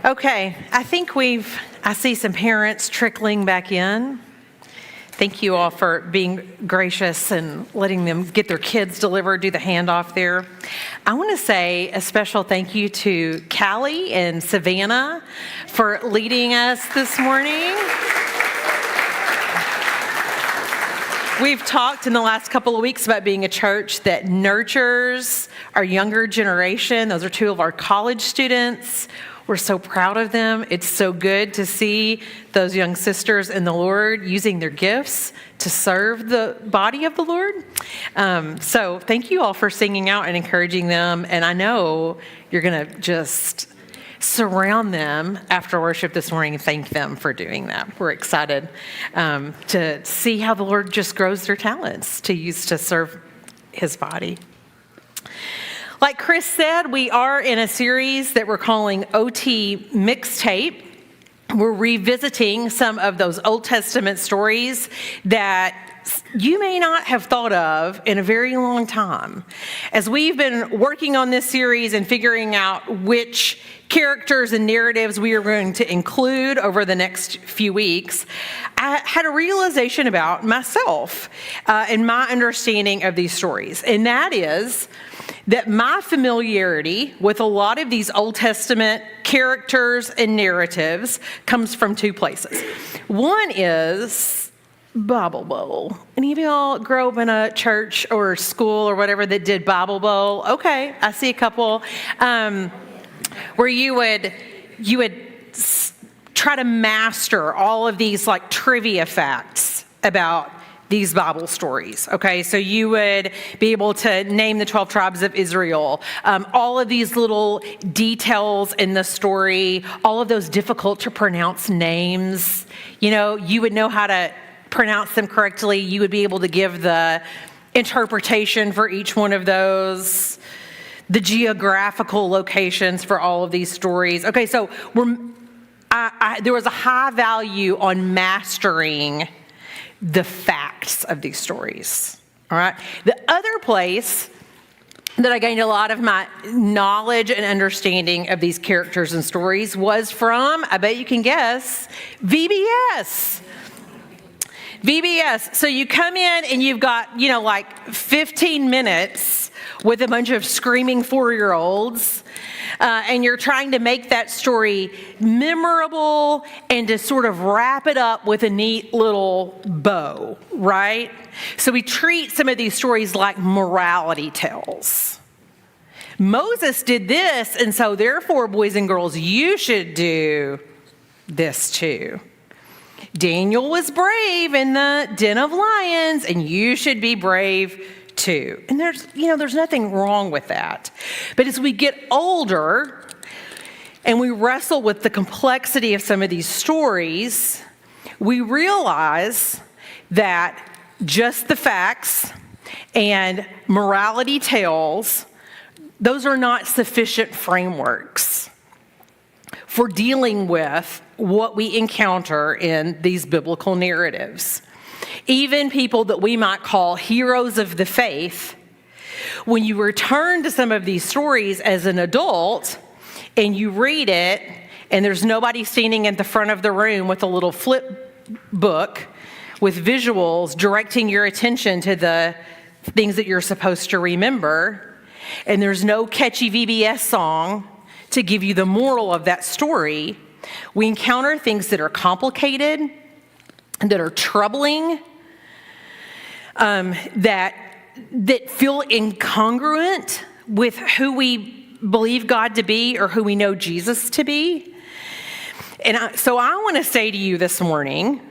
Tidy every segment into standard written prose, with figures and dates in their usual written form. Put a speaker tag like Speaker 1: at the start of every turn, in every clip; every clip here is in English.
Speaker 1: Okay, I think I see some parents trickling back in. Thank you all for being gracious and letting them get their kids delivered, do the handoff there. I want to say a special thank you to Callie and Savannah for leading us this morning. We've talked in the last couple of weeks about being a church that nurtures our younger generation. Those are two of our college students. We're so proud of them. It's so good to see those young sisters in the Lord using their gifts to serve the body of the Lord. So thank you all for singing out and encouraging them. And I know you're going to just surround them after worship this morning and thank them for doing that. We're excited to see how the Lord just grows their talents to use to serve his body. Like Chris said, we are in a series that we're calling OT Mixtape. We're revisiting some of those Old Testament stories that you may not have thought of in a very long time. As we've been working on this series and figuring out which characters and narratives we are going to include over the next few weeks, I had a realization about myself and my understanding of these stories. And that is that my familiarity with a lot of these Old Testament characters and narratives comes from two places. One is Bible Bowl. Any of y'all grow up in a church or school or whatever that did Bible Bowl? Okay, I see a couple. Where you would try to master all of these like trivia facts about these Bible stories, okay? So you would be able to name the 12 tribes of Israel, all of these little details in the story, all of those difficult to pronounce names, you would know how to pronounce them correctly. You would be able to give the interpretation for each one of those, the geographical locations for all of these stories. Okay, so there was a high value on mastering the facts of these stories, all right? The other place that I gained a lot of my knowledge and understanding of these characters and stories was from, I bet you can guess, VBS. VBS. So you come in and you've got, like 15 minutes with a bunch of screaming 4-year-olds, and you're trying to make that story memorable and to sort of wrap it up with a neat little bow, right? So we treat some of these stories like morality tales. Moses did this, and so therefore, boys and girls, you should do this too. Daniel was brave in the den of lions, and you should be brave too. And there's nothing wrong with that. But as we get older and we wrestle with the complexity of some of these stories, we realize that just the facts and morality tales, those are not sufficient frameworks for dealing with what we encounter in these biblical narratives. Even people that we might call heroes of the faith, when you return to some of these stories as an adult and you read it and there's nobody standing at the front of the room with a little flip book with visuals directing your attention to the things that you're supposed to remember, and there's no catchy VBS song to give you the moral of that story, we encounter things that are complicated, that are troubling, that feel incongruent with who we believe God to be or who we know Jesus to be. And so I want to say to you this morning,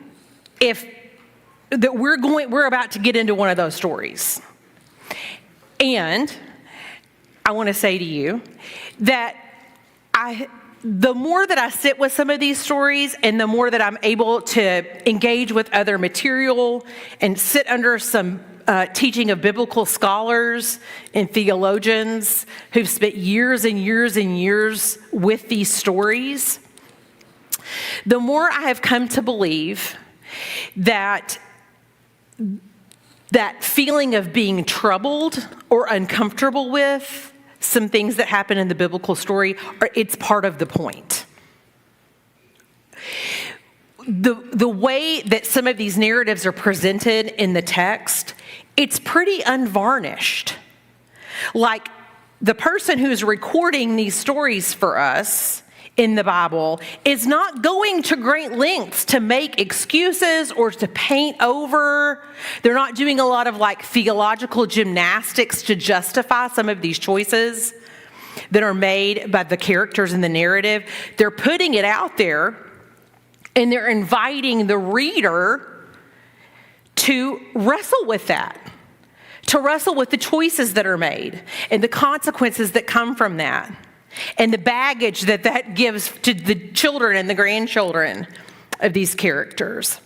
Speaker 1: we're about to get into one of those stories. And I want to say to you that the more that I sit with some of these stories and the more that I'm able to engage with other material and sit under some teaching of biblical scholars and theologians who've spent years and years and years with these stories, the more I have come to believe that feeling of being troubled or uncomfortable with some things that happen in the biblical story, it's part of the point. the way that some of these narratives are presented in the text, it's pretty unvarnished. Like, the person who's recording these stories for us in the Bible is not going to great lengths to make excuses or to paint over. They're not doing a lot of like theological gymnastics to justify some of these choices that are made by the characters in the narrative. They're putting it out there, and they're inviting the reader to wrestle with that, to wrestle with the choices that are made and the consequences that come from that, and the baggage that that gives to the children and the grandchildren of these characters.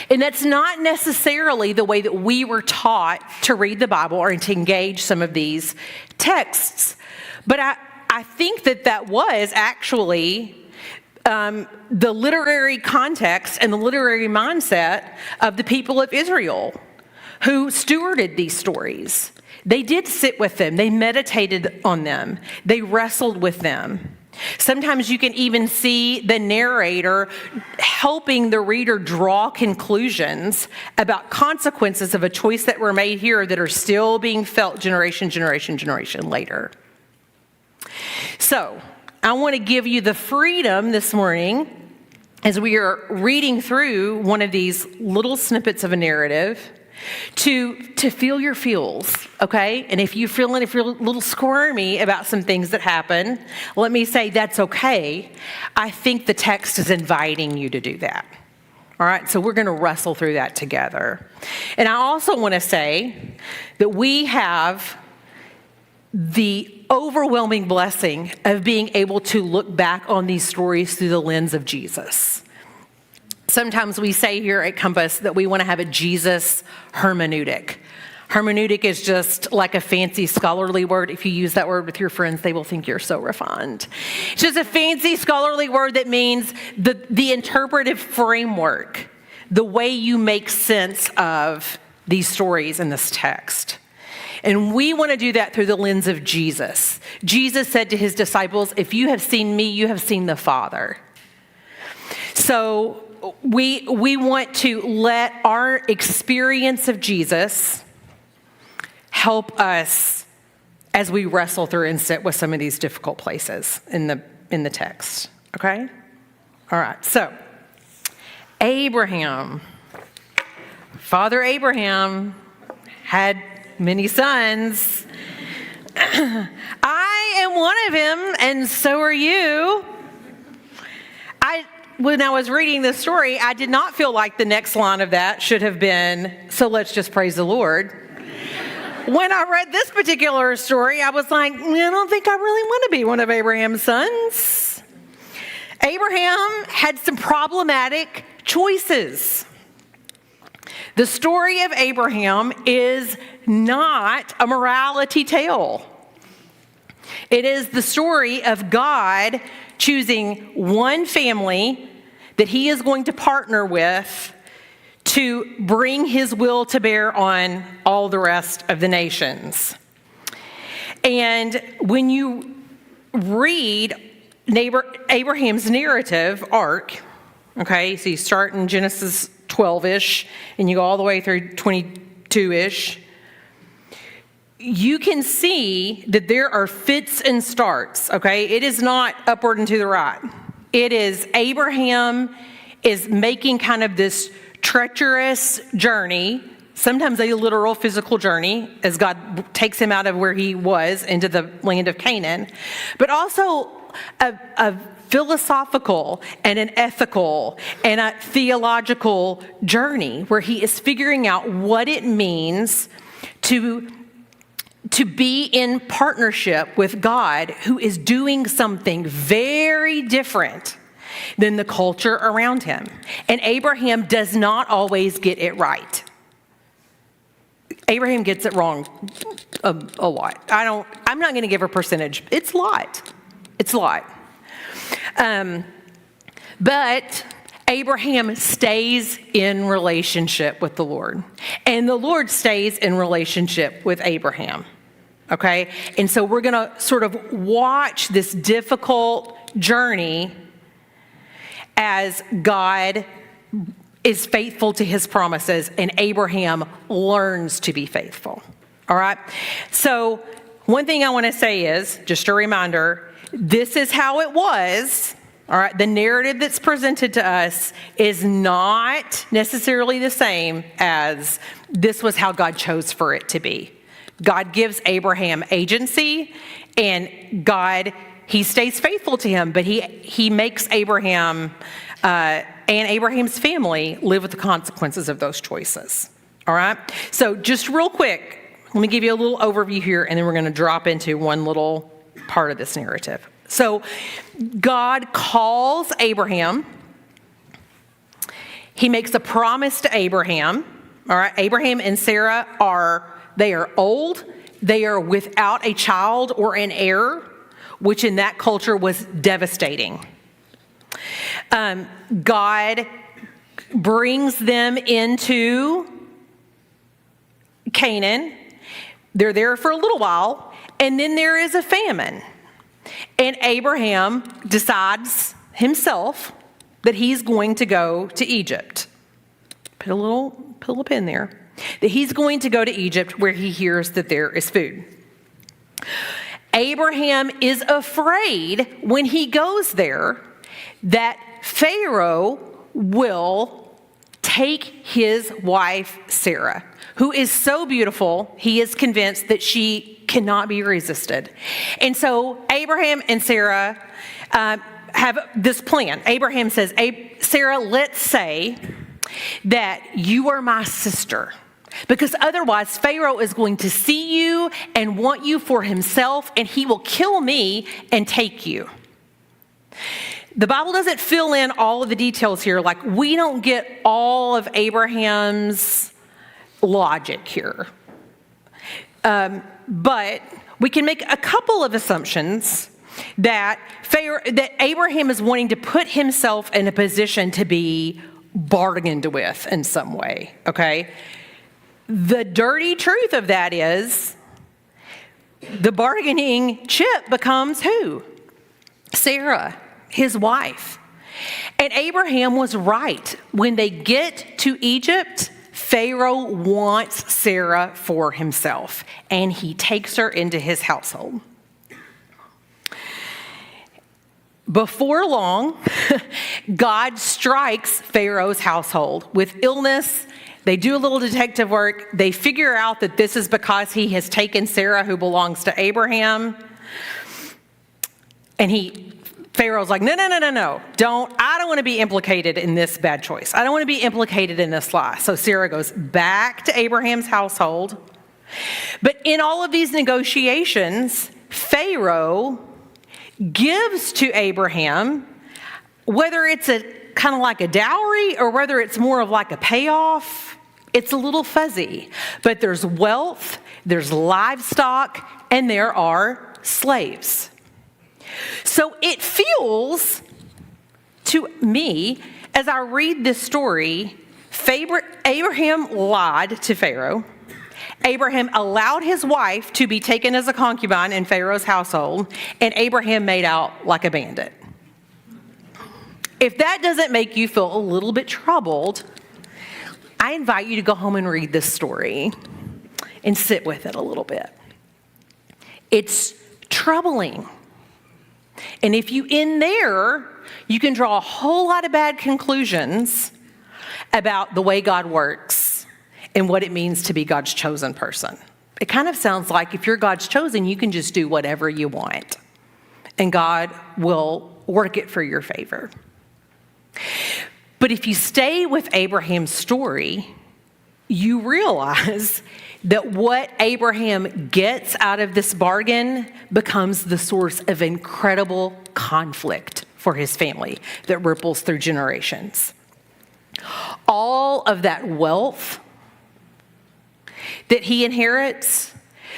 Speaker 1: And that's not necessarily the way that we were taught to read the Bible or to engage some of these texts. But I think that was actually the literary context and the literary mindset of the people of Israel who stewarded these stories. They did sit with them. They meditated on them. They wrestled with them. Sometimes you can even see the narrator helping the reader draw conclusions about consequences of a choice that were made here that are still being felt generation later. So, I want to give you the freedom this morning as we are reading through one of these little snippets of a narrative to feel your feels, okay? And if you're a little squirmy about some things that happen, let me say that's okay. I think the text is inviting you to do that. All right, so we're going to wrestle through that together. And I also want to say that we have the overwhelming blessing of being able to look back on these stories through the lens of Jesus. Sometimes we say here at Compass that we want to have a Jesus hermeneutic. Hermeneutic is just like a fancy scholarly word. If you use that word with your friends, they will think you're so refined. It's just a fancy scholarly word that means the interpretive framework, the way you make sense of these stories in this text. And we want to do that through the lens of Jesus. Jesus said to his disciples, if you have seen me, you have seen the Father. So we want to let our experience of Jesus help us as we wrestle through and sit with some of these difficult places in the text. Okay? All right. So, Father Abraham had many sons. I am one of them, and so are you. When I was reading this story, I did not feel like the next line of that should have been, so let's just praise the Lord. When I read this particular story, I was like, I don't think I really want to be one of Abraham's sons. Abraham had some problematic choices. The story of Abraham is not a morality tale. It is the story of God choosing one family that he is going to partner with to bring his will to bear on all the rest of the nations. And when you read Abraham's narrative arc, okay, so you start in Genesis 12-ish and you go all the way through 22-ish, you can see that there are fits and starts, okay? It is not upward and to the right. It is Abraham is making kind of this treacherous journey, sometimes a literal physical journey, as God takes him out of where he was into the land of Canaan, but also a philosophical and an ethical and a theological journey where he is figuring out what it means to be in partnership with God, who is doing something very different than the culture around him. And Abraham does not always get it right. Abraham gets it wrong a lot. I'm not going to give a percentage. It's a lot. It's a lot. But Abraham stays in relationship with the Lord. And the Lord stays in relationship with Abraham. Okay? And so we're going to sort of watch this difficult journey as God is faithful to his promises and Abraham learns to be faithful. All right? So one thing I want to say is, just a reminder, this is how it was. All right? The narrative that's presented to us is not necessarily the same as this was how God chose for it to be. God gives Abraham agency, and God, he stays faithful to him, but he makes Abraham and Abraham's family live with the consequences of those choices. All right? So just real quick, let me give you a little overview here, and then we're going to drop into one little part of this narrative. So God calls Abraham. He makes a promise to Abraham. All right? Abraham and Sarah are old. They are without a child or an heir, which in that culture was devastating. God brings them into Canaan. They're there for a little while, and then there is a famine. And Abraham decides himself that he's going to go to Egypt. Put a little pin there. That he's going to go to Egypt where he hears that there is food. Abraham is afraid when he goes there that Pharaoh will take his wife, Sarah, who is so beautiful, he is convinced that she cannot be resisted. And so Abraham and Sarah have this plan. Abraham says, Sarah, let's say that you are my sister, because otherwise Pharaoh is going to see you and want you for himself, and he will kill me and take you. The Bible doesn't fill in all of the details here. Like, we don't get all of Abraham's logic here. But we can make a couple of assumptions that Abraham is wanting to put himself in a position to be bargained with in some way, okay? The dirty truth of that is the bargaining chip becomes who? Sarah, his wife. And Abraham was right. When they get to Egypt, Pharaoh wants Sarah for himself, and he takes her into his household. Before long, God strikes Pharaoh's household with illness. They do a little detective work. They figure out that this is because he has taken Sarah, who belongs to Abraham. And Pharaoh's like, no. I don't want to be implicated in this bad choice. I don't want to be implicated in this lie. So Sarah goes back to Abraham's household. But in all of these negotiations, Pharaoh gives to Abraham, whether it's a kind of like a dowry or whether it's more of like a payoff, it's a little fuzzy. But there's wealth, there's livestock, and there are slaves. So it feels to me, as I read this story, Abraham lied to Pharaoh. Abraham allowed his wife to be taken as a concubine in Pharaoh's household, and Abraham made out like a bandit. If that doesn't make you feel a little bit troubled, I invite you to go home and read this story and sit with it a little bit. It's troubling. And if you in there, you can draw a whole lot of bad conclusions about the way God works and what it means to be God's chosen person. It kind of sounds like if you're God's chosen, you can just do whatever you want, and God will work it for your favor. But if you stay with Abraham's story, you realize that what Abraham gets out of this bargain becomes the source of incredible conflict for his family that ripples through generations. All of that wealth that he inherits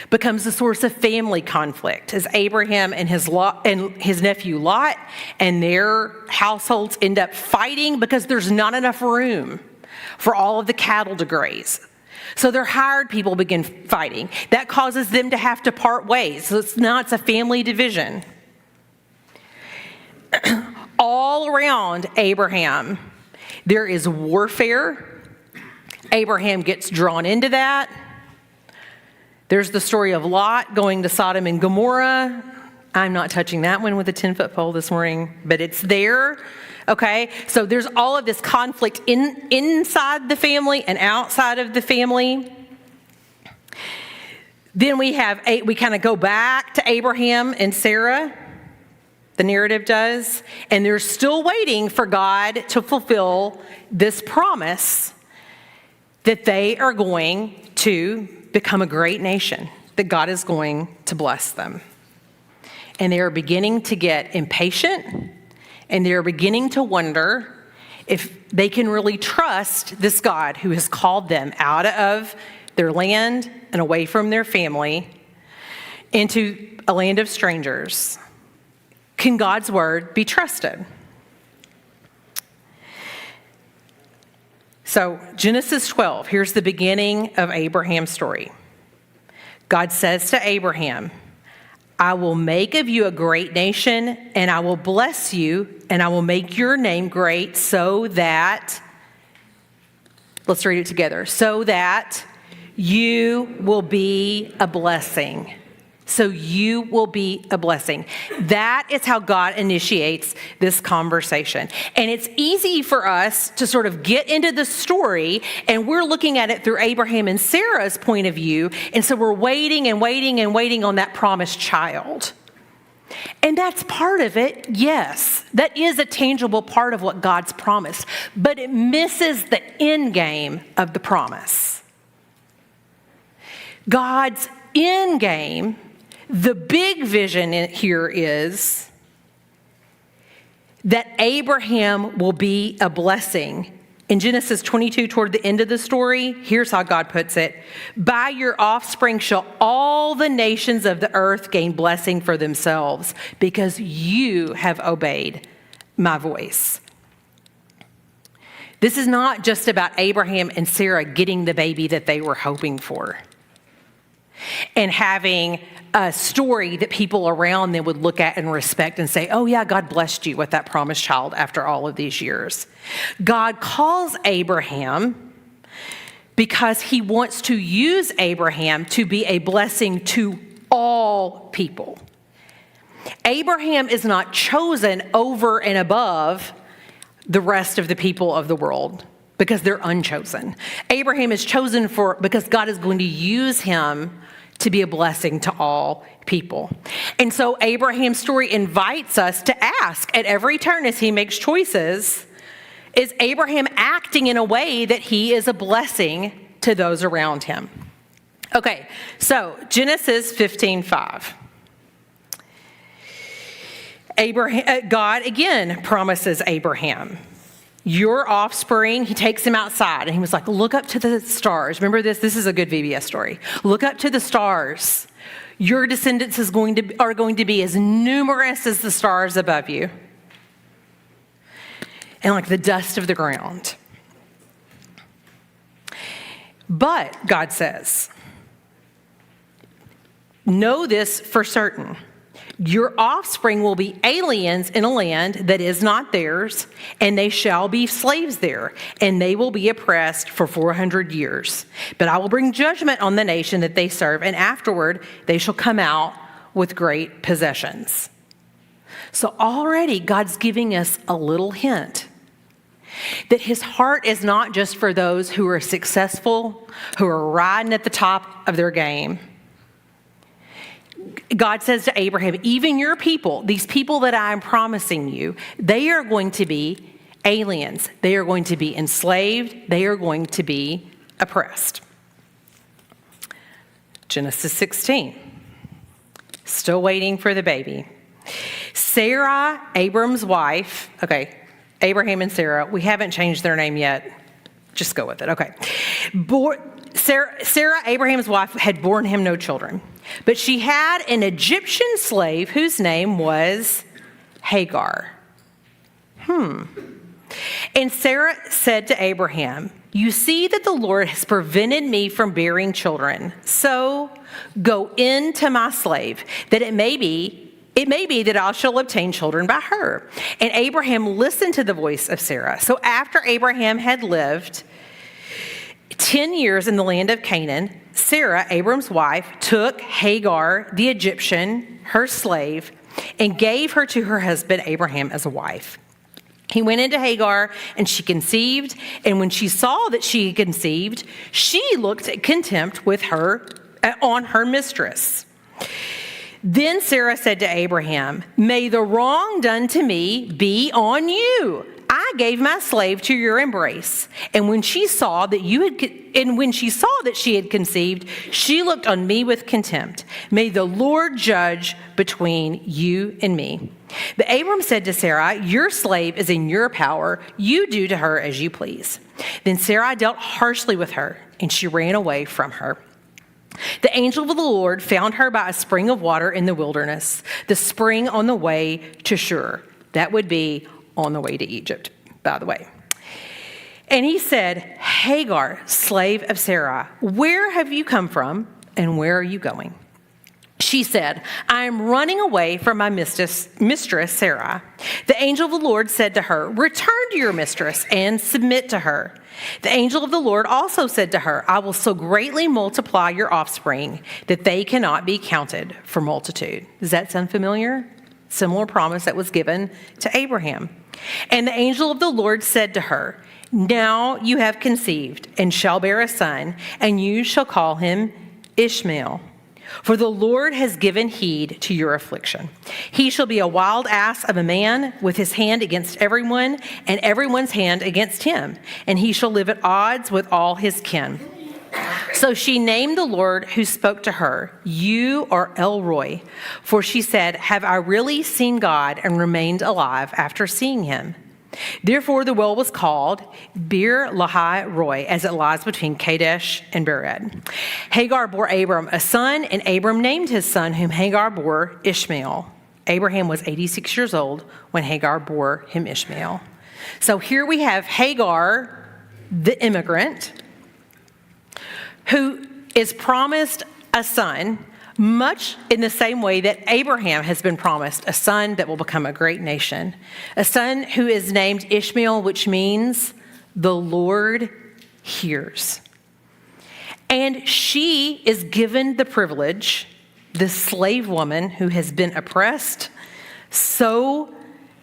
Speaker 1: becomes a source of family conflict as Abraham and his nephew Lot and their households end up fighting because there's not enough room for all of the cattle to graze. So their hired people begin fighting. That causes them to have to part ways. So it's a family division. all around Abraham, there is warfare. Abraham gets drawn into that. There's the story of Lot going to Sodom and Gomorrah. I'm not touching that one with a 10-foot pole this morning, but it's there. Okay, so there's all of this conflict inside the family and outside of the family. Then we kind of go back to Abraham and Sarah, the narrative does, and they're still waiting for God to fulfill this promise that they are going to become a great nation, that God is going to bless them. And they are beginning to get impatient, and they are beginning to wonder if they can really trust this God who has called them out of their land and away from their family into a land of strangers. Can God's word be trusted? So Genesis 12, here's the beginning of Abraham's story. God says to Abraham, I will make of you a great nation, and I will bless you, and I will make your name great so that, let's read it together, so that you will be a blessing. So you will be a blessing. That is how God initiates this conversation. And it's easy for us to sort of get into the story, and we're looking at it through Abraham and Sarah's point of view. And so we're waiting and waiting and waiting on that promised child. And that's part of it, yes. That is a tangible part of what God's promised. But it misses the end game of the promise. God's end game, the big vision here is that Abraham will be a blessing. In Genesis 22, toward the end of the story, here's how God puts it. By your offspring shall all the nations of the earth gain blessing for themselves, because you have obeyed my voice. This is not just about Abraham and Sarah getting the baby that they were hoping for and having a story that people around them would look at and respect and say, oh yeah, God blessed you with that promised child after all of these years. God calls Abraham because he wants to use Abraham to be a blessing to all people. Abraham is not chosen over and above the rest of the people of the world because they're unchosen. Abraham is chosen because God is going to use him to be a blessing to all people. And so Abraham's story invites us to ask at every turn as he makes choices, is Abraham acting in a way that he is a blessing to those around him? Okay, so Genesis 15:5. God again promises Abraham, your offspring, he takes him outside and he was like, look up to the stars. Remember this? This is a good VBS story. Look up to the stars. Your descendants are going to be as numerous as the stars above you and like the dust of the ground. But God says, know this for certain. Your offspring will be aliens in a land that is not theirs, and they shall be slaves there, and they will be oppressed for 400 years. But I will bring judgment on the nation that they serve, and afterward they shall come out with great possessions. So already God's giving us a little hint that his heart is not just for those who are successful, who are riding at the top of their game. God says to Abraham, even your people, these people that I am promising you, they are going to be aliens. They are going to be enslaved. They are going to be oppressed. Genesis 16. Still waiting for the baby. Sarah, Abram's wife, okay, Abraham and Sarah, we haven't changed their name yet. Just go with it, okay. Sarah, Abraham's wife, had borne him no children, but she had an Egyptian slave whose name was Hagar. And Sarah said to Abraham, you see that the Lord has prevented me from bearing children, so go in to my slave, that it may be It may be that I shall obtain children by her. And Abraham listened to the voice of Sarah. So after Abraham had lived 10 years in the land of Canaan, Sarah, Abram's wife, took Hagar, the Egyptian, her slave, and gave her to her husband Abraham as a wife. He went into Hagar, and she conceived, and when she saw that she had conceived, she looked at contempt with her on her mistress. Then Sarah said to Abraham, "May the wrong done to me be on you. I gave my slave to your embrace, and when she saw that she had conceived, she looked on me with contempt. May the Lord judge between you and me." But Abram said to Sarah, "Your slave is in your power. You do to her as you please." Then Sarah dealt harshly with her, and she ran away from her. The angel of the Lord found her by a spring of water in the wilderness, the spring on the way to Shur. That would be on the way to Egypt, by the way. And he said, "Hagar, slave of Sarah, where have you come from and where are you going?" She said, "I am running away from my mistress Sarah." The angel of the Lord said to her, "Return to your mistress and submit to her." The angel of the Lord also said to her, "I will so greatly multiply your offspring that they cannot be counted for multitude." Does that sound familiar? Similar promise that was given to Abraham. And the angel of the Lord said to her, "Now you have conceived and shall bear a son, and you shall call him Ishmael. For the Lord has given heed to your affliction. He shall be a wild ass of a man with his hand against everyone and everyone's hand against him, and he shall live at odds with all his kin." So she named the Lord who spoke to her, "You are El Roi," for she said, "Have I really seen God and remained alive after seeing him?" Therefore the well was called Bir Lahai Roi, as it lies between Kadesh and Bered. Hagar bore Abram a son, and Abram named his son, whom Hagar bore, Ishmael. Abraham was 86 years old when Hagar bore him Ishmael. So here we have Hagar, the immigrant, who is promised a son, much in the same way that Abraham has been promised a son that will become a great nation, a son who is named Ishmael, which means the Lord hears. And she is given the privilege, the slave woman who has been oppressed so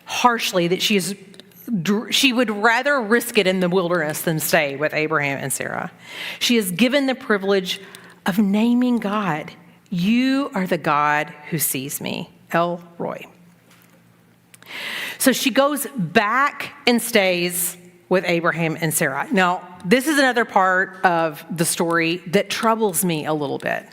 Speaker 1: harshly that she would rather risk it in the wilderness than stay with Abraham and Sarah. She is given the privilege of naming God. "You are the God who sees me," El Roi. So she goes back and stays with Abraham and Sarah. Now, this is another part of the story that troubles me a little bit.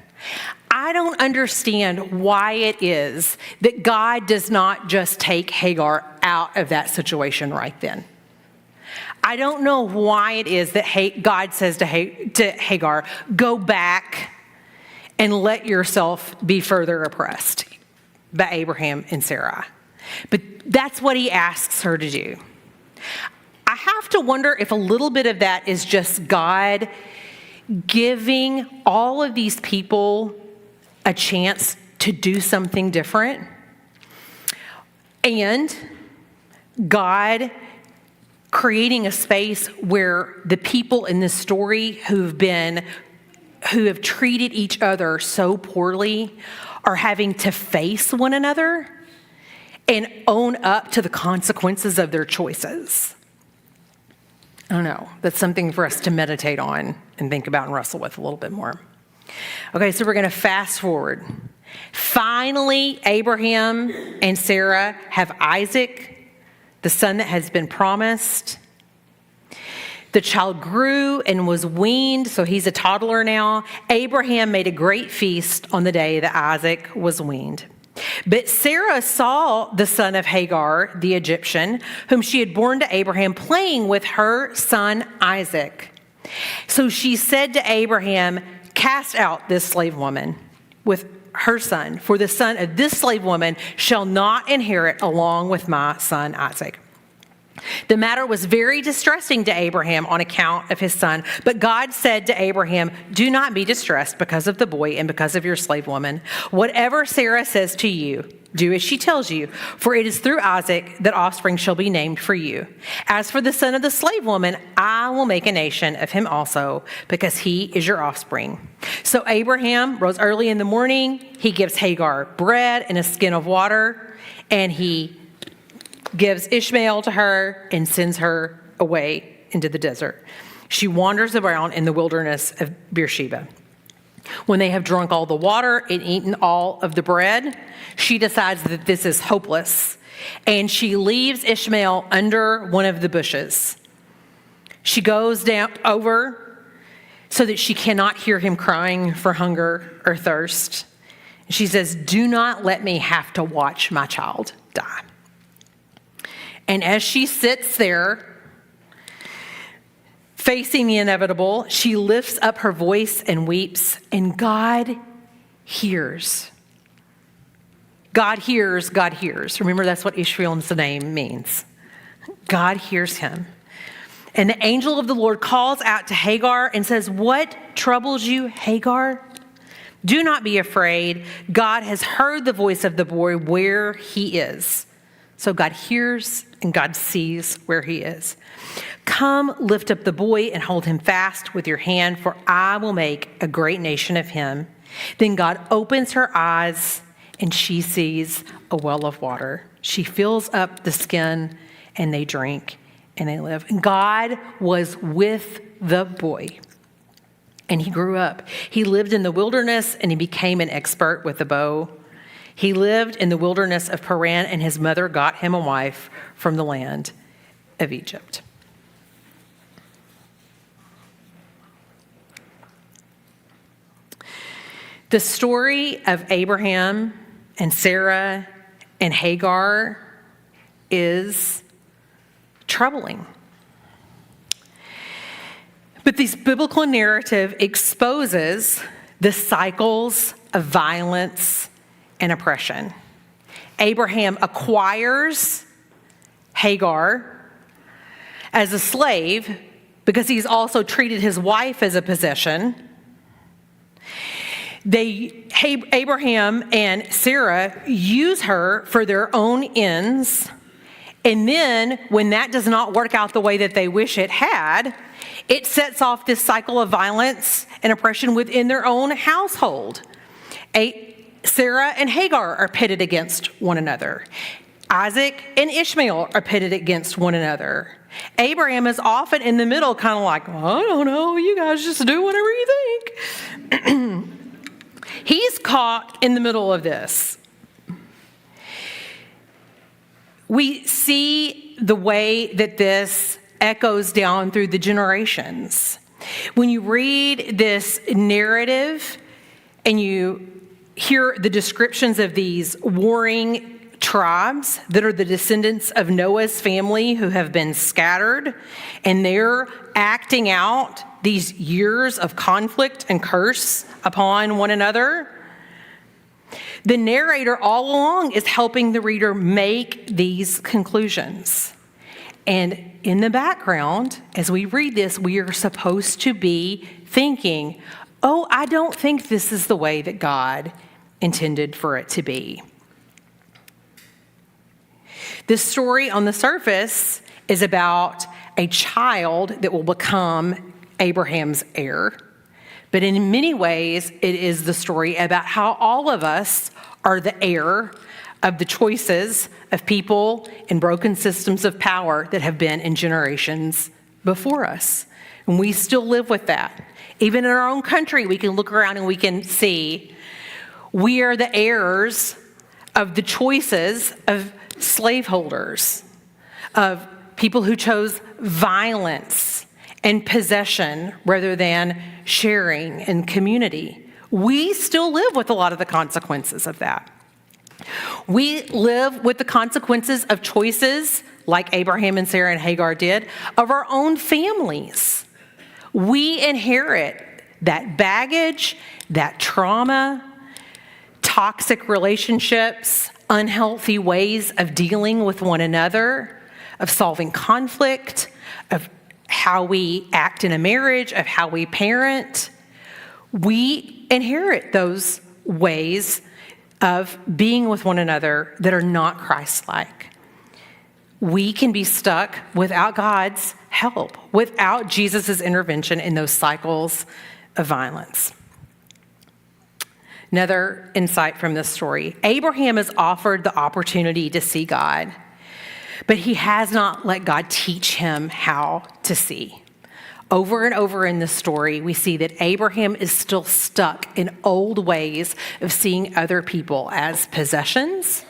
Speaker 1: I don't understand why it is that God does not just take Hagar out of that situation right then. I don't know why it is that God says to Hagar, "Go back and let yourself be further oppressed by Abraham and Sarah." But that's what he asks her to do. I have to wonder if a little bit of that is just God giving all of these people a chance to do something different, and God creating a space where the people in this story who have treated each other so poorly are having to face one another and own up to the consequences of their choices. I don't know. That's something for us to meditate on and think about and wrestle with a little bit more. Okay, so we're going to fast forward. Finally, Abraham and Sarah have Isaac, the son that has been promised. The child grew and was weaned, so he's a toddler now. Abraham made a great feast on the day that Isaac was weaned. But Sarah saw the son of Hagar, the Egyptian, whom she had borne to Abraham, playing with her son Isaac. So she said to Abraham, "Cast out this slave woman with her son, for the son of this slave woman shall not inherit along with my son Isaac." The matter was very distressing to Abraham on account of his son. But God said to Abraham, "Do not be distressed because of the boy and because of your slave woman. Whatever Sarah says to you, Do as she tells you, for it is through Isaac that offspring shall be named for you. As for the son of the slave woman, I will make a nation of him also, because he is your offspring. So Abraham rose early in the morning. He gives Hagar bread and a skin of water, and he gives Ishmael to her and sends her away into the desert. She wanders around in the wilderness of Beersheba. When they have drunk all the water and eaten all of the bread, she decides that this is hopeless, and she leaves Ishmael under one of the bushes. She goes down over so that she cannot hear him crying for hunger or thirst. She says, "Do not let me have to watch my child die." And as she sits there, facing the inevitable, she lifts up her voice and weeps, and God hears. God hears, God hears. Remember, that's what Ishmael's name means. God hears him. And the angel of the Lord calls out to Hagar and says, "What troubles you, Hagar? Do not be afraid. God has heard the voice of the boy where he is." So God hears and God sees where he is. "Come, lift up the boy and hold him fast with your hand, for I will make a great nation of him." Then God opens her eyes and she sees a well of water. She fills up the skin and they drink and they live. And God was with the boy. And he grew up. He lived in the wilderness and he became an expert with the bow. He lived in the wilderness of Paran, and his mother got him a wife from the land of Egypt. The story of Abraham and Sarah and Hagar is troubling. But this biblical narrative exposes the cycles of violence and oppression. Abraham acquires Hagar as a slave because he's also treated his wife as a possession. Abraham and Sarah use her for their own ends. And then when that does not work out the way that they wish it had, it sets off this cycle of violence and oppression within their own household. Sarah and Hagar are pitted against one another. Isaac and Ishmael are pitted against one another. Abraham is often in the middle, kind of like, "Well, I don't know, you guys just do whatever you think." He's caught in the middle of this. We see the way that this echoes down through the generations. When you read this narrative and you hear the descriptions of these warring tribes that are the descendants of Noah's family who have been scattered, and they're acting out these years of conflict and curse upon one another, the narrator all along is helping the reader make these conclusions. And in the background, as we read this, we are supposed to be thinking, "Oh, I don't think this is the way that God intended for it to be." This story on the surface is about a child that will become Abraham's heir. But in many ways, it is the story about how all of us are the heir of the choices of people and broken systems of power that have been in generations before us. And we still live with that. Even in our own country, we can look around and we can see we are the heirs of the choices of slaveholders, of people who chose violence and possession rather than sharing and community. We still live with a lot of the consequences of that. We live with the consequences of choices like Abraham and Sarah and Hagar did of our own families. We inherit that baggage, that trauma, toxic relationships, unhealthy ways of dealing with one another, of solving conflict, of how we act in a marriage, of how we parent. We inherit those ways of being with one another that are not Christ-like. We can be stuck without God's help, without Jesus' intervention in those cycles of violence. Another insight from this story. Abraham is offered the opportunity to see God, but he has not let God teach him how to see. Over and over in this story, we see that Abraham is still stuck in old ways of seeing other people as possessions,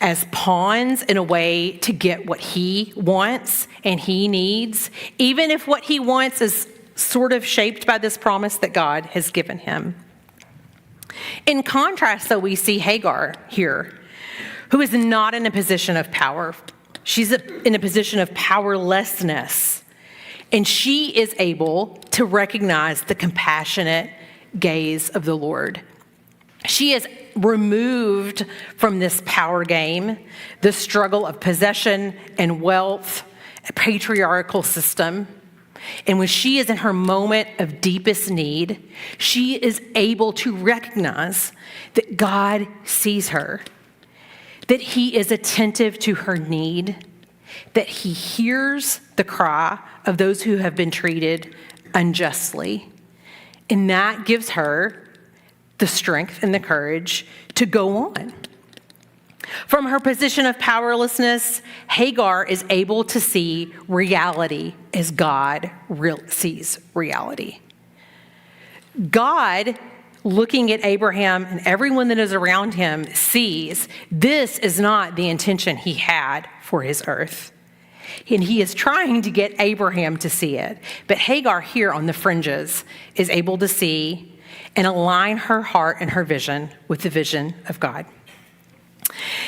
Speaker 1: as pawns in a way to get what he wants and he needs, even if what he wants is sort of shaped by this promise that God has given him. In contrast, though, we see Hagar here, who is not in a position of power. She's in a position of powerlessness. And she is able to recognize the compassionate gaze of the Lord. She is removed from this power game, the struggle of possession and wealth, a patriarchal system. And when she is in her moment of deepest need, she is able to recognize that God sees her, that he is attentive to her need, that he hears the cry of those who have been treated unjustly. And that gives her the strength and the courage to go on. From her position of powerlessness, Hagar is able to see reality as God sees reality. God, looking at Abraham and everyone that is around him, sees this is not the intention he had for his earth. And he is trying to get Abraham to see it. But Hagar here on the fringes is able to see and align her heart and her vision with the vision of God.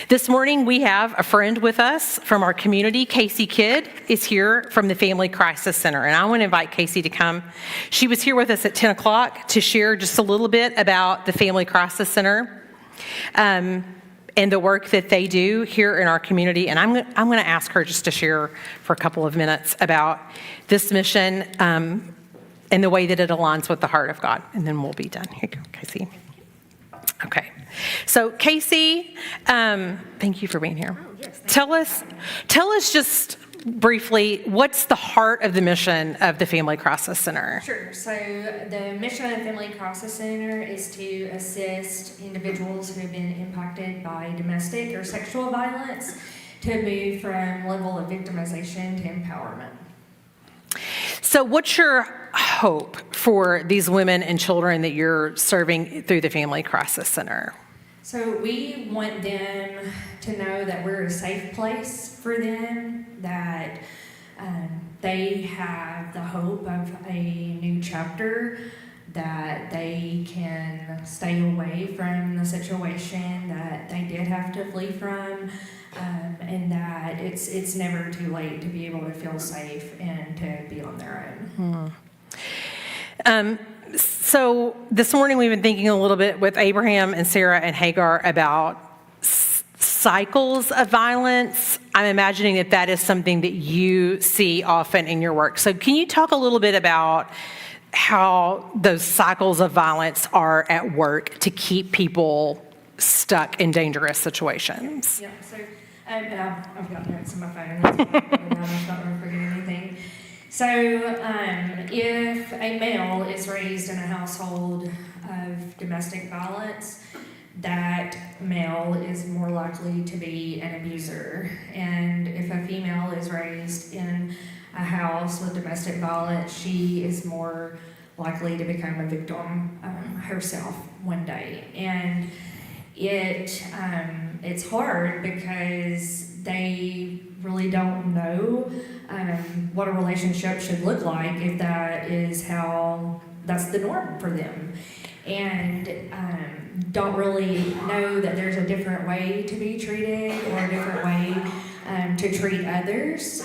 Speaker 1: This morning, we have a friend with us from our community. Casey Kidd is here from the Family Crisis Center, and I want to invite Casey to come. She was here with us at 10 o'clock to share just a little bit about the Family Crisis Center and the work that they do here in our community. And I'm going to ask her just to share for a couple of minutes about this mission and the way that it aligns with the heart of God, and then we'll be done. Here you go, Casey. Okay. So, Casey, thank you for being here.
Speaker 2: Oh, yes,
Speaker 1: tell us just briefly, what's the heart of the mission of the Family Crisis Center?
Speaker 2: Sure. So the mission of the Family Crisis Center is to assist individuals who have been impacted by domestic or sexual violence to move from level of victimization to empowerment.
Speaker 1: So what's your hope for these women and children that you're serving through the Family Crisis Center?
Speaker 2: So we want them to know that we're a safe place for them, that they have the hope of a new chapter, that they can stay away from the situation that they did have to flee from, and that it's never too late to be able to feel safe and to be on their own.
Speaker 1: So this morning we've been thinking a little bit with Abraham and Sarah and Hagar about cycles of violence. I'm imagining that is something that you see often in your work. So can you talk a little bit about how those cycles of violence are at work to keep people stuck in dangerous situations?
Speaker 2: Yeah, so I've got notes on my phone. I'm not going to forget anything. So if a male is raised in a household of domestic violence, that male is more likely to be an abuser. And if a female is raised in a house with domestic violence, she is more likely to become a victim herself one day. And it's hard because they really don't know what a relationship should look like if that's the norm for them, and don't really know that there's a different way to be treated or a different way to treat others.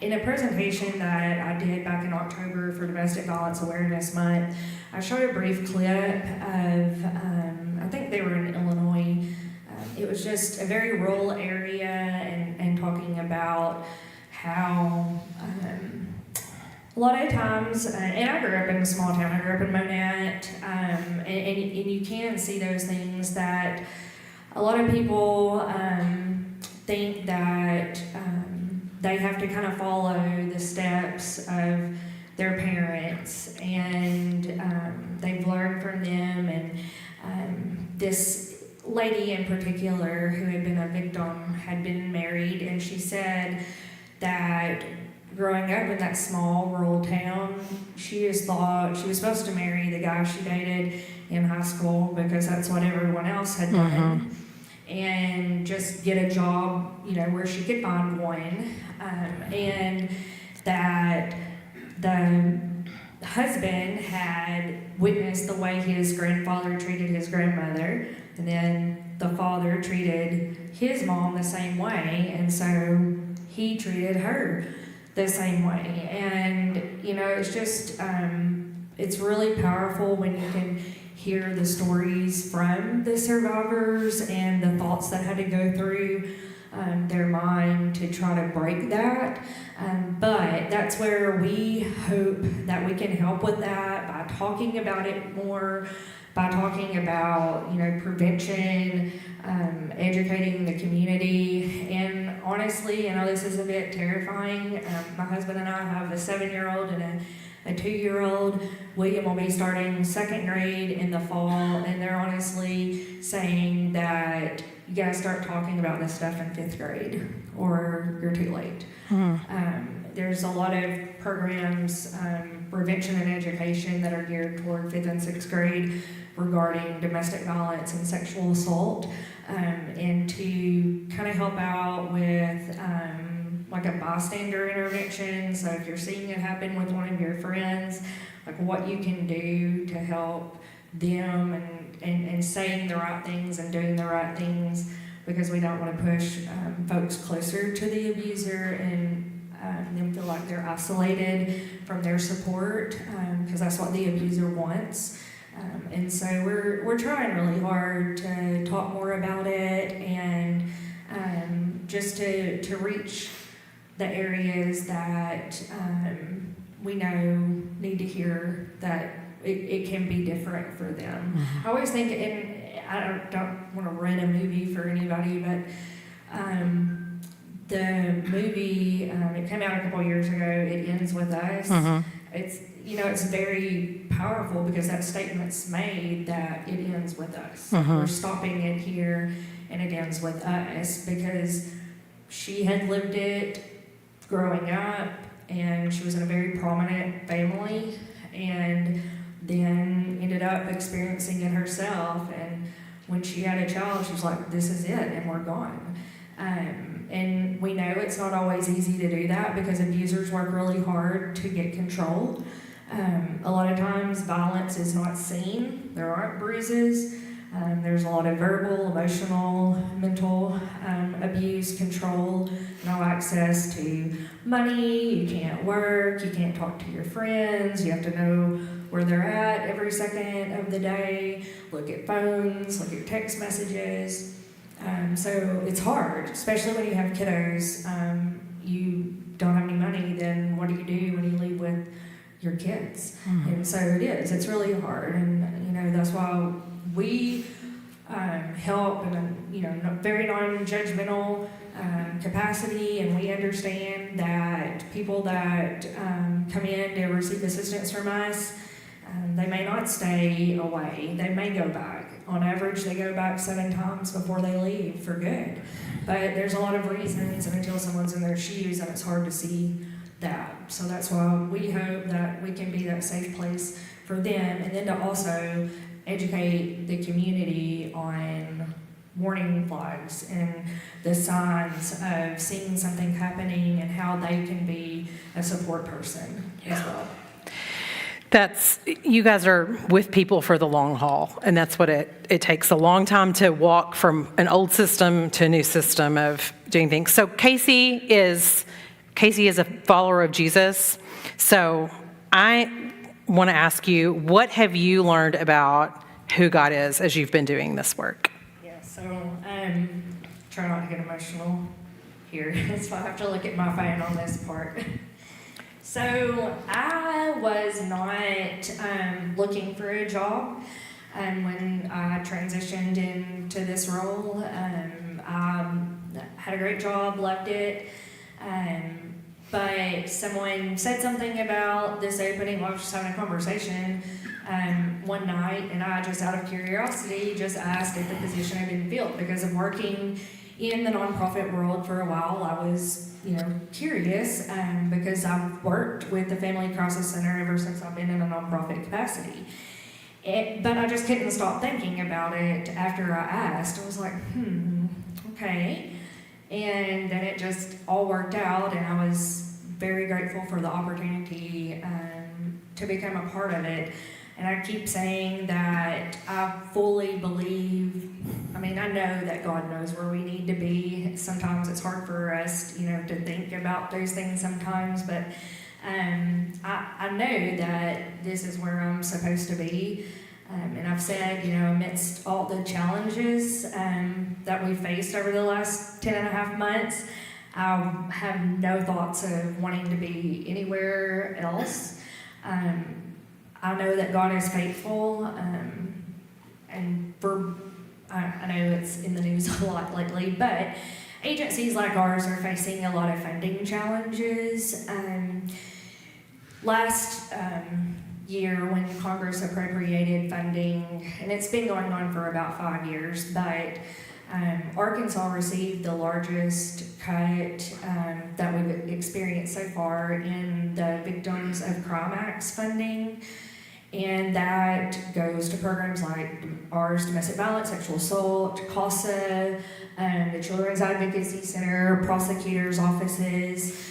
Speaker 2: In a presentation that I did back in October for Domestic Violence Awareness Month, I showed a brief clip of, I think they were in Illinois. It was just a very rural area and talking about how A lot of times, and I grew up in a small town, I grew up in Monette, and you can see those things that a lot of people think that they have to kind of follow the steps of their parents, and they've learned from them. And this lady in particular, who had been a victim, had been married, and she said that growing up in that small rural town, she just thought she was supposed to marry the guy she dated in high school because that's what everyone else had done, and just get a job, where she could find one, and that the husband had witnessed the way his grandfather treated his grandmother, and then the father treated his mom the same way, and so he treated her the same way. And it's just it's really powerful when you can hear the stories from the survivors and the thoughts that had to go through their mind to try to break that. But that's where we hope that we can help with that by talking about it more, by talking about prevention, educating the community. And honestly, I know this is a bit terrifying. My husband and I have a 7-year-old and a 2-year-old. William will be starting second grade in the fall, and they're honestly saying that you gotta start talking about this stuff in 5th grade or you're too late. There's a lot of programs, prevention and education, that are geared toward 5th and 6th grade regarding domestic violence and sexual assault, and to kind of help out with like a bystander intervention. So if you're seeing it happen with one of your friends, like what you can do to help them, and saying the right things and doing the right things, because we don't want to push folks closer to the abuser and them feel like they're isolated from their support, because that's what the abuser wants. And so we're trying really hard to talk more about it, and just to reach the areas that we know need to hear that it can be different for them. I always think, and I don't want to rent a movie for anybody, but the movie, it came out a couple years ago, It Ends With Us. It's very powerful because that statement's made that it ends with us. We're stopping it here, and it ends with us, because she had lived it growing up, and she was in a very prominent family, and then ended up experiencing it herself. And when she had a child, she was like, this is it, and we're gone. And we know it's not always easy to do that, because abusers work really hard to get control. A lot of times violence is not seen. There aren't bruises. There's a lot of verbal, emotional, mental abuse, control, no access to money, you can't work, you can't talk to your friends, you have to know where they're at every second of the day, look at phones, look at text messages. So it's hard, especially when you have kiddos. You don't have any money, then what do you do when you leave with your kids? And so it's really hard, and that's why we help in a very non-judgmental capacity, and we understand that people that come in to receive assistance from us, they may not stay away, they may go back. On average, they go back 7 times before they leave for good. But there's a lot of reasons, and until someone's in their shoes, and it's hard to see that. So that's why we hope that we can be that safe place for them, and then to also educate the community on warning flags and the signs of seeing something happening, and how they can be a support person as well.
Speaker 1: You guys are with people for the long haul, and that's what it takes a long time to walk from an old system to a new system of doing things. So Casey is a follower of Jesus. So I want to ask you, what have you learned about who God is as you've been doing this work?
Speaker 2: Yeah, so try not to get emotional here. So I have to look at my phone on this part. So I was not looking for a job when I transitioned into this role. I had a great job, loved it, but someone said something about this opening. I was just having a conversation one night, and I just out of curiosity just asked if the position had been filled, because of working in the nonprofit world for a while. I was curious, because I've worked with the Family Crisis Center ever since I've been in a nonprofit capacity. But I just couldn't stop thinking about it after I asked. I was like, okay. And then it just all worked out, and I was very grateful for the opportunity to become a part of it. And I keep saying that I fully believe, I know that God knows where we need to be. Sometimes it's hard for us, to think about those things sometimes, but I know that this is where I'm supposed to be. And I've said, amidst all the challenges that we've faced over the last 10 and a half months, I have no thoughts of wanting to be anywhere else. I know that God is faithful, and I know it's in the news a lot lately, but agencies like ours are facing a lot of funding challenges. Last year, when Congress appropriated funding, and it's been going on for about 5 years, but Arkansas received the largest cut that we've experienced so far in the Victims of Crime Act's funding. And that goes to programs like ours, domestic violence, sexual assault, CASA, the Children's Advocacy Center, prosecutors' offices.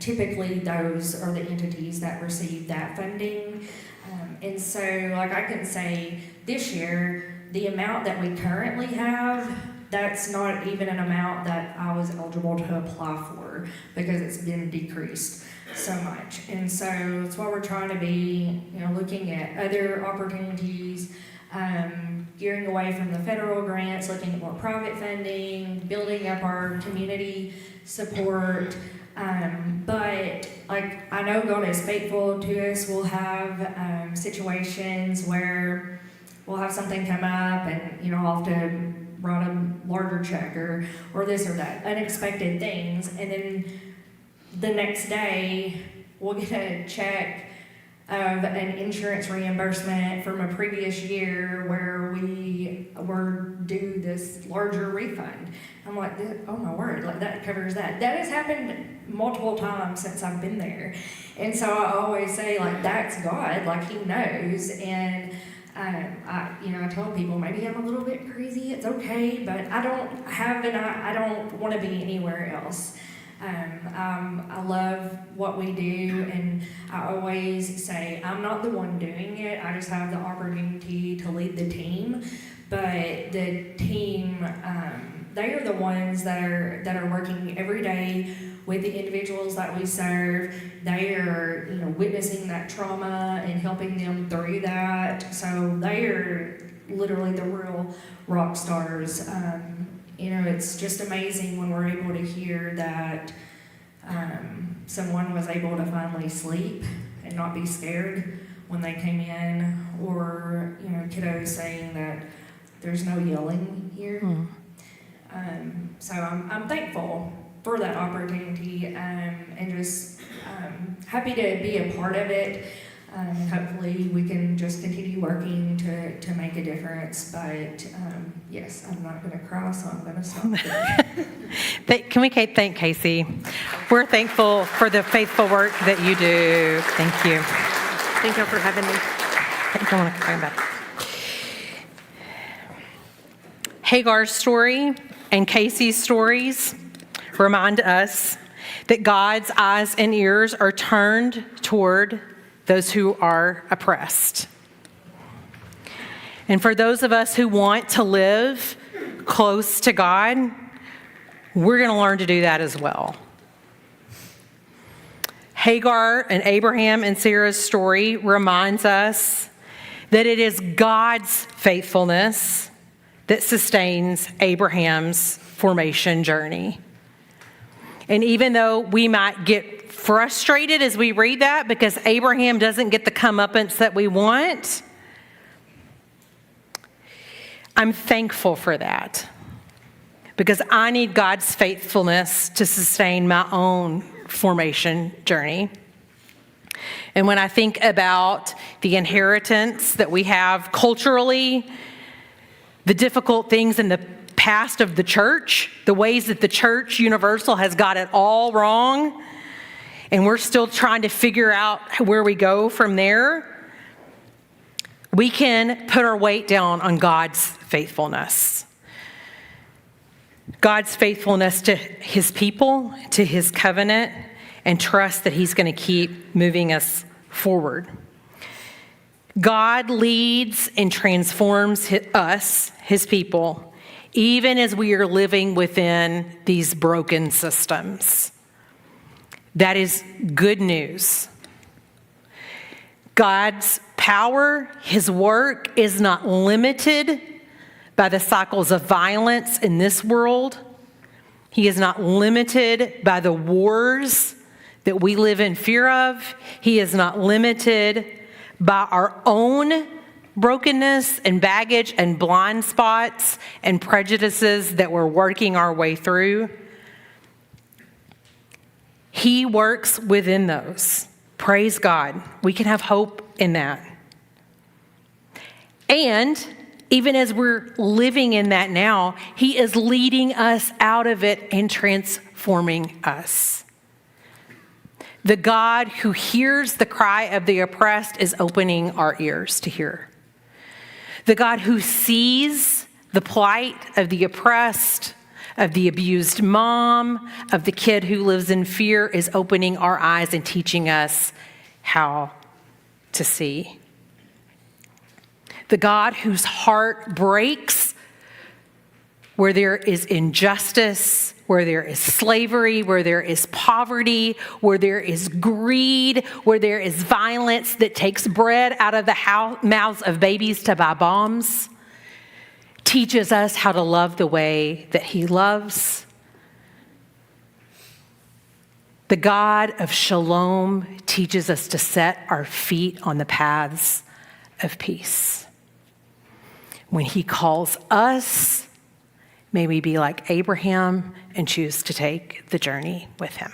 Speaker 2: Typically, those are the entities that receive that funding. And so, I can say this year, the amount that we currently have, that's not even an amount that I was eligible to apply for, because it's been decreased so much. And so that's why we're trying to be, looking at other opportunities, gearing away from the federal grants, looking at more private funding, building up our community support. But I know God is faithful to us. We'll have situations where we'll have something come up, and I'll have to write a larger check or this or that, unexpected things, and then the next day we'll get a check of an insurance reimbursement from a previous year where we were due this larger refund. I'm like, oh my word, that covers that. That has happened multiple times since I've been there. And so I always say, that's God, He knows. And I tell people, maybe I'm a little bit crazy, it's okay, but I don't want to be anywhere else. I love what we do, and I always say I'm not the one doing it. I just have the opportunity to lead the team, but the team, they are the ones that are working every day with the individuals that we serve. They are witnessing that trauma and helping them through that. So they are literally the real rock stars. It's just amazing when we're able to hear that someone was able to finally sleep and not be scared when they came in, or kiddos saying that there's no yelling here. So I'm thankful for that opportunity, and just happy to be a part of it. Hopefully we can just continue working to make a difference, but yes, I'm not going to cry, so I'm going to stop there.
Speaker 1: Can we thank Casey? We're thankful for the faithful work that you do. Thank you.
Speaker 3: Thank you for having me.
Speaker 1: I don't want to cry back. Hagar's story and Casey's stories remind us that God's eyes and ears are turned toward those who are oppressed. And for those of us who want to live close to God, we're going to learn to do that as well. Hagar and Abraham and Sarah's story reminds us that it is God's faithfulness that sustains Abraham's formation journey. And even though we might get frustrated as we read that because Abraham doesn't get the comeuppance that we want. I'm thankful for that because I need God's faithfulness to sustain my own formation journey. And when I think about the inheritance that we have culturally, the difficult things in the past of the church, the ways that the church universal has got it all wrong, and we're still trying to figure out where we go from there, we can put our weight down on God's faithfulness. God's faithfulness to his people, to his covenant, and trust that he's going to keep moving us forward. God leads and transforms us, his people, even as we are living within these broken systems. That is good news. God's power, his work is not limited by the cycles of violence in this world. He is not limited by the wars that we live in fear of. He is not limited by our own brokenness and baggage and blind spots and prejudices that we're working our way through. He works within those. Praise God. We can have hope in that. And even as we're living in that now, he is leading us out of it and transforming us. The God who hears the cry of the oppressed is opening our ears to hear. The God who sees the plight of the oppressed, of the abused mom, of the kid who lives in fear is opening our eyes and teaching us how to see. The God whose heart breaks where there is injustice, where there is slavery, where there is poverty, where there is greed, where there is violence that takes bread out of the mouths of babies to buy bombs, teaches us how to love the way that he loves. The God of shalom teaches us to set our feet on the paths of peace. When he calls us, may we be like Abraham and choose to take the journey with him.